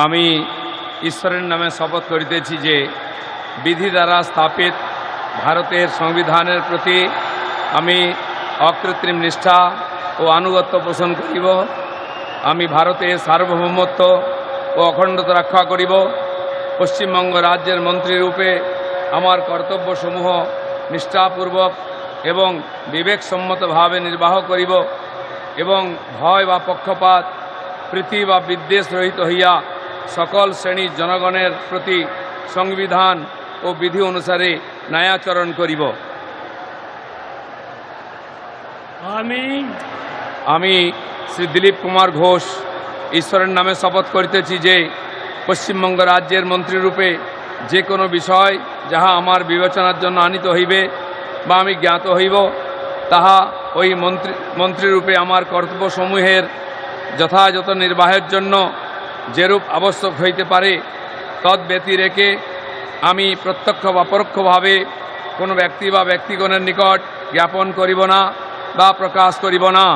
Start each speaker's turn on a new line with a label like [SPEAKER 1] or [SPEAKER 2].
[SPEAKER 1] আমি ঈশ্বরের নামে শপথ করিতেছি যে বিধি দ্বারা স্থাপিত ভারতের সংবিধানের প্রতি আমি অকৃত্রিম নিষ্ঠা ও আনুগত্য পোষণ করিব। আমি ভারতের সার্বভৌমত্ব ও অখণ্ডতা রক্ষা করিব। পশ্চিমবঙ্গ রাজ্যের মন্ত্রীরূপে আমার কর্তব্যসমূহ নিষ্ঠাপূর্বক এবং বিবেকসম্মতভাবে নির্বাহ করিব এবং ভয় বা পক্ষপাত প্রীতি বা বিদ্বেষ রহিত হইয়া সকল শ্রেণীর জনগণের প্রতি সংবিধান ও বিধি অনুসারে ন্যায়াচরণ করিব। আমি শ্রী দিলীপ কুমার ঘোষ ঈশ্বরের নামে শপথ করিতেছি যে পশ্চিমবঙ্গ রাজ্যের মন্ত্রীরূপে যে কোনো বিষয় যাহা আমার বিবেচনার জন্য আনিত হইবে বা আমি জ্ঞাত হইব, তাহা ওই মন্ত্রীরূপে আমার কর্তব্যসমূহের যথাযথ নির্বাহের জন্য যেরূপ আবশ্যক হইতে পারে তদ্ব্যতিরেকে আমি প্রত্যক্ষ বা পরোক্ষভাবে কোনো ব্যক্তি বা ব্যক্তিগণের নিকট জ্ঞাপন করিব না বা প্রকাশ করিব না।